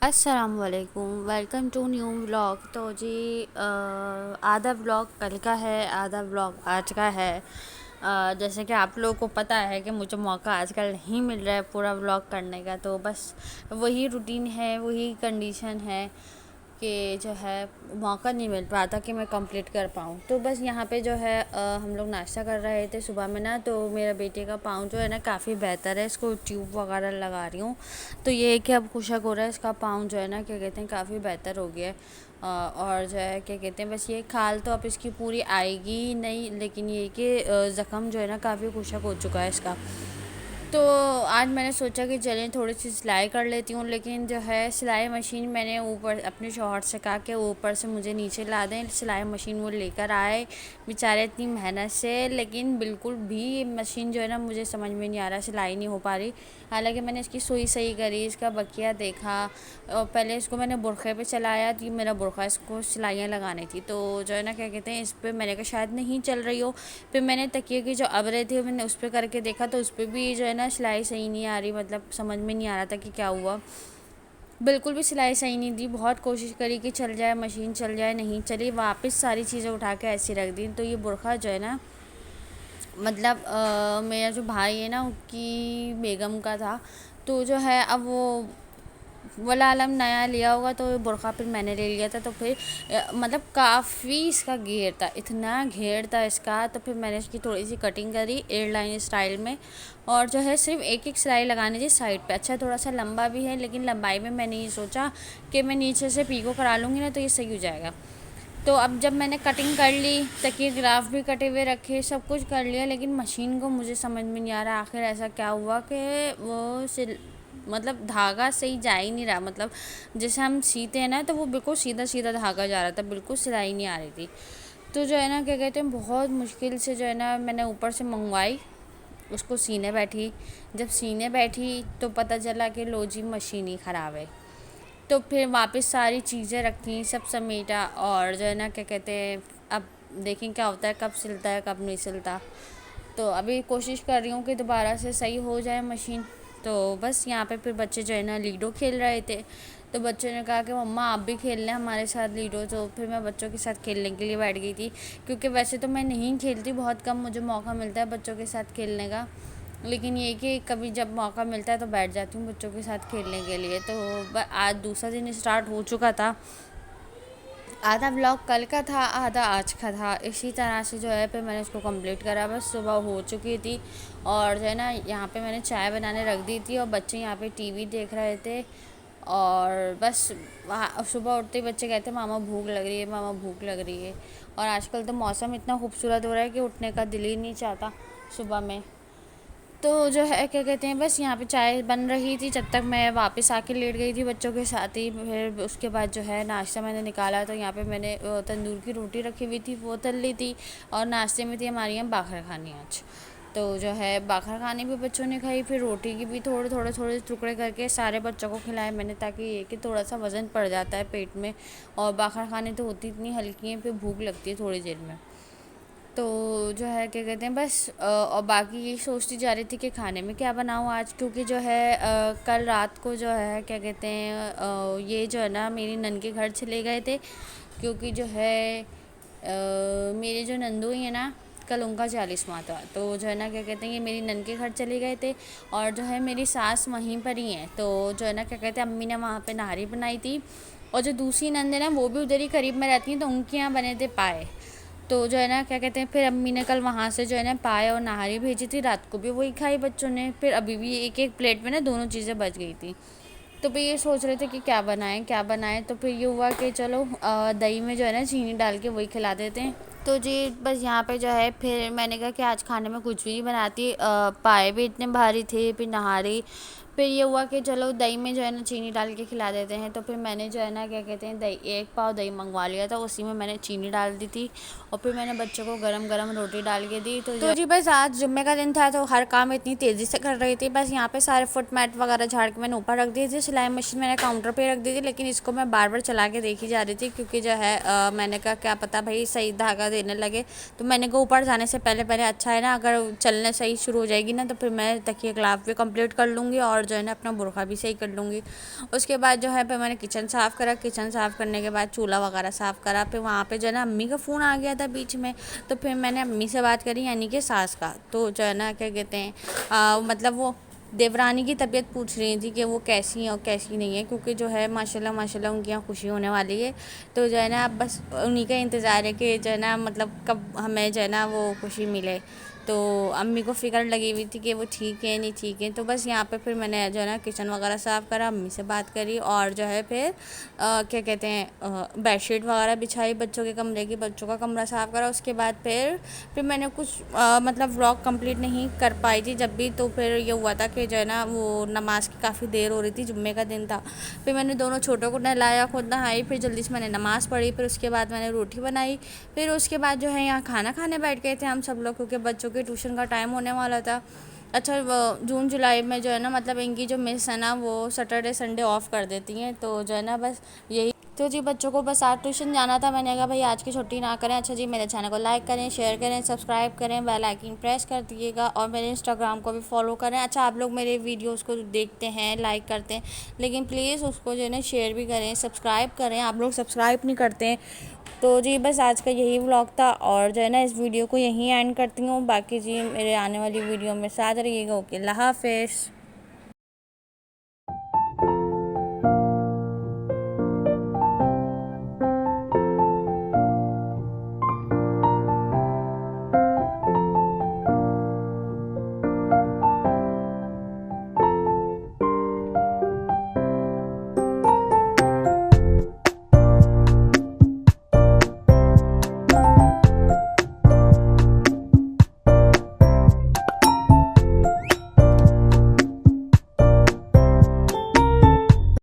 अस्सलामुअलैकुम, welcome to new vlog. तो जी आधा व्लॉग कल का है, आधा व्लॉग आज का है। जैसे कि आप लोगों को पता है कि मुझे मौका आजकल नहीं मिल रहा है पूरा व्लॉग करने का, तो बस वही रूटीन है, वही कंडीशन है कि जो है मौका नहीं मिल पाता कि मैं कंप्लीट कर पाऊँ। तो बस यहाँ पे जो है हम लोग नाश्ता कर रहे थे सुबह में ना, तो मेरा बेटे का पाँव जो है ना काफ़ी बेहतर है, इसको ट्यूब वगैरह लगा रही हूँ। तो ये है कि अब खुशक हो रहा है, इसका पाँव जो है ना क्या कहते हैं काफ़ी बेहतर हो गया है। और जो है क्या कहते हैं बस ये खाल तो अब इसकी पूरी आएगी ही नहीं, लेकिन ये कि ज़ख़म जो है ना काफ़ी खुशक हो चुका है इसका। तो आज मैंने सोचा कि चलें थोड़ी सी सिलाई कर लेती हूँ, लेकिन जो है सिलाई मशीन मैंने ऊपर अपने शौहर से कहा कि ऊपर से मुझे नीचे ला दें सिलाई मशीन। वो लेकर आए बेचारे इतनी मेहनत से, लेकिन बिल्कुल भी मशीन जो है ना मुझे समझ में नहीं आ रहा, सिलाई नहीं हो पा रही। हालांकि मैंने इसकी सुई सही करी, इसका बकिया देखा, और पहले इसको मैंने बुरखे पे चलाया कि मेरा बुरखा इसको सिलाइयाँ लगानी थी, तो जो है ना क्या कहते हैं इस पर मैंने कहा शायद नहीं चल रही हो। फिर मैंने तकिए की जो अबरे थे मैंने उस पर करके देखा, तो उस पर भी जो है ना सिलाई सही नहीं आ रही, मतलब समझ में नहीं आ रहा था कि क्या हुआ। बिल्कुल भी सिलाई सही नहीं दी, बहुत कोशिश करी कि चल जाए मशीन, चल जाए, नहीं चली। वापस सारी चीज़ें उठा के ऐसी रख दी। तो ये बुरखा जो है ना मतलब मेरा जो भाई है ना उसकी बेगम का था, तो जो है अब वो वला आलम नया लिया होगा, तो बुरखा फिर मैंने ले लिया था। तो फिर मतलब काफ़ी इसका घेर था, इतना घेर था इसका। तो फिर मैंने इसकी थोड़ी सी कटिंग करी एयरलाइन स्टाइल में, और जो है सिर्फ एक एक सिलाई लगानी थी साइड पे। अच्छा थोड़ा सा लंबा भी है, लेकिन लंबाई में मैंने ये सोचा कि मैं नीचे से पीको करा लूँगी ना तो ये सही हो जाएगा। तो अब जब मैंने कटिंग कर ली, तकिए ग्राफ भी कटे हुए रखे, सब कुछ कर लिया, लेकिन मशीन को मुझे समझ में नहीं आ रहा आखिर ऐसा क्या हुआ कि वो सिल मतलब धागा सही जा ही नहीं रहा। मतलब जैसे हम सीते हैं ना तो वो बिल्कुल सीधा सीधा धागा जा रहा था, बिल्कुल सिलाई नहीं आ रही थी। तो जो है ना क्या कहते हैं बहुत मुश्किल से जो है ना मैंने ऊपर से मंगवाई, उसको सीने बैठी। जब सीने बैठी तो पता चला कि लो जी मशीन ही ख़राब है। तो फिर वापस सारी चीज़ें रखी, सब समेटा, और जो है ना क्या कहते हैं अब देखें क्या होता है, कब सिलता है कब नहीं सिलता। तो अभी कोशिश कर रही हूँ कि दोबारा से सही हो जाए मशीन। तो बस यहाँ पे फिर बच्चे जो है ना लीडो खेल रहे थे, तो बच्चों ने कहा कि मम्मा आप भी खेल लें हमारे साथ लीडो। तो फिर मैं बच्चों के साथ खेलने के लिए बैठ गई थी, क्योंकि वैसे तो मैं नहीं खेलती, बहुत कम मुझे मौका मिलता है बच्चों के साथ खेलने का, लेकिन ये कि कभी जब मौका मिलता है तो बैठ जाती हूँ बच्चों के साथ खेलने के लिए। तो आज दूसरा दिन स्टार्ट हो चुका था, आधा ब्लॉग कल का था, आधा आज का था। इसी तरह से जो है फिर मैंने उसको कंप्लीट करा। बस सुबह हो चुकी थी, और जो है ना यहाँ पे मैंने चाय बनाने रख दी थी, और बच्चे यहाँ पे टीवी देख रहे थे। और बस वहाँ सुबह उठते ही बच्चे कहते हैं मामा भूख लग रही है, मामा भूख लग रही है। और आजकल तो मौसम इतना खूबसूरत हो रहा है कि उठने का दिल ही नहीं चाहता सुबह में। तो जो है क्या कहते हैं बस यहाँ पे चाय बन रही थी, जब तक मैं वापस आके लेट गई थी बच्चों के साथ ही। फिर उसके बाद जो है नाश्ता मैंने निकाला, तो यहाँ पे मैंने तंदूर की रोटी रखी हुई थी वो तल ली थी, और नाश्ते में थी हमारे यहाँ बाखर खानी आज। तो जो है बाखर खाने भी बच्चों ने खाई, फिर रोटी की भी थोड़े थोड़े थोड़े टुकड़े करके सारे बच्चों को खिलाए मैंने, ताकि ये कि थोड़ा सा वज़न पड़ जाता है पेट में। और बाखर खाने तो होती इतनी हल्की हैं, फिर भूख लगती है थोड़ी देर में। तो जो है क्या कहते हैं बस और बाकी यही सोचती जा रही थी कि खाने में क्या बनाऊँ आज, क्योंकि जो है कल रात को जो है क्या कहते हैं ये जो है ना मेरी नन के घर चले गए थे, क्योंकि जो है मेरे जो नंदू ही है ना कल उनका 40वां था। तो जो है ना क्या कहते हैं ये मेरी नन के घर चले गए थे, और जो है मेरी सास वहीं पर ही हैं। तो जो है ना क्या कहते हैं अम्मी ने वहाँ पे नहारी बनाई थी, और जो दूसरी नंद है ना वो भी उधर ही करीब में रहती हैं, तो उनके यहाँ बने थे पाए। तो जो है ना क्या कहते हैं फिर अम्मी ने कल वहाँ से जो है ना पाए और नहारी भेजी थी, रात को भी वही खाई बच्चों ने। फिर अभी भी एक एक प्लेट में ना दोनों चीज़ें बच गई थी। तो फिर ये सोच रहे थे कि क्या बनाएं क्या बनाएं, तो फिर ये हुआ कि चलो दही में जो है ना चीनी डाल के वही खिला देते हैं। तो जी बस यहाँ पे जो है फिर मैंने कहा कि आज खाने में कुछ भी नहीं बनाती, पाए भी इतने भारी थे, फिर नहारी। फिर ये हुआ कि चलो दही में जो है ना चीनी डाल के खिला देते हैं। तो फिर मैंने जो है ना क्या कहते हैं दही 1 पाव दही मंगवा लिया था, उसी में मैंने चीनी डाल दी थी, और फिर मैंने बच्चों को गरम गरम रोटी डाल के दी। तो जी बस आज जुम्मे का दिन था, तो हर काम इतनी तेज़ी से कर रही थी। बस यहाँ पे सारे फुट मैट वगैरह झाड़ के मैंने ऊपर रख दी थी, सिलाई मशीन मैंने काउंटर पे रख दी थी, लेकिन इसको मैं बार बार चला के देखी जा रही थी, क्योंकि जो है मैंने कहा क्या पता भाई सही धागा देने लगे। तो मैंने कहा ऊपर जाने से पहले पहले अच्छा है ना अगर चलने सही शुरू हो जाएगी ना, तो फिर मैं तकिए ग्लाफ भी कंप्लीट कर लूँगी, और जो है ना अपना बुर्का भी सही कर लूँगी। उसके बाद जो है फिर मैंने किचन साफ़ करा, किचन साफ़ करने के बाद चूल्हा वगैरह साफ़ करा। फिर वहाँ पे जो है ना अम्मी का फ़ोन आ गया था बीच में, तो फिर मैंने अम्मी से बात करी यानी कि सास का। तो जो है ना क्या कहते हैं मतलब वो देवरानी की तबीयत पूछ रही थी कि वो कैसी है और कैसी नहीं है, क्योंकि जो है माशाल्लाह माशाल्लाह उनकी यहाँ खुशी होने वाली है। तो जो है ना अब बस उन्हीं का इंतज़ार है कि जो है ना मतलब कब हमें जो है ना वो खुशी मिले। तो अम्मी को फ़िक्र लगी हुई थी कि वो ठीक है नहीं ठीक है। तो बस यहाँ पे फिर मैंने जो है ना किचन वगैरह साफ़ करा, अम्मी से बात करी और जो है फिर क्या कहते हैं बेडशीट वगैरह बिछाई बच्चों के कमरे की, बच्चों का कमरा साफ़ करा। उसके बाद फिर मैंने कुछ मतलब व्लॉग कंप्लीट नहीं कर पाई थी जब भी। तो फिर ये हुआ था कि जो है ना वो नमाज़ की काफ़ी देर हो रही थी, जुम्मे का दिन था। फिर मैंने दोनों छोटों को नहलाया, खुद नहाई, फिर जल्दी से मैंने नमाज़ पढ़ी। फिर उसके बाद मैंने रोटी बनाई। फिर उसके बाद जो है यहाँ खाना खाने बैठ गए थे हम सब लोग, क्योंकि बच्चों के ट्यूशन का टाइम होने वाला था। अच्छा जून जुलाई में जो है ना मतलब इनकी जो मिस है ना वो सैटरडे संडे ऑफ कर देती हैं। तो जो है ना बस यही तो जी बच्चों को बस आज ट्यूशन जाना था। मैंने कहा भाई आज की छुट्टी ना करें। अच्छा जी मेरे चैनल को लाइक करें, शेयर करें, सब्सक्राइब करें, बेल आइकन प्रेस कर दिएगा और मेरे इंस्टाग्राम को भी फॉलो करें। अच्छा आप लोग मेरे वीडियोस को देखते हैं, लाइक करते हैं, लेकिन प्लीज़ उसको जो है ना शेयर भी करें, सब्सक्राइब करें। आप लोग सब्सक्राइब नहीं करते हैं। तो जी बस आज का यही व्लॉग था और जो है ना इस वीडियो को यहीं एंड करती हूँ। बाकी जी मेरे आने वाली वीडियो में साथ रहिएगा। ओके, अल्लाह हाफ़िज़।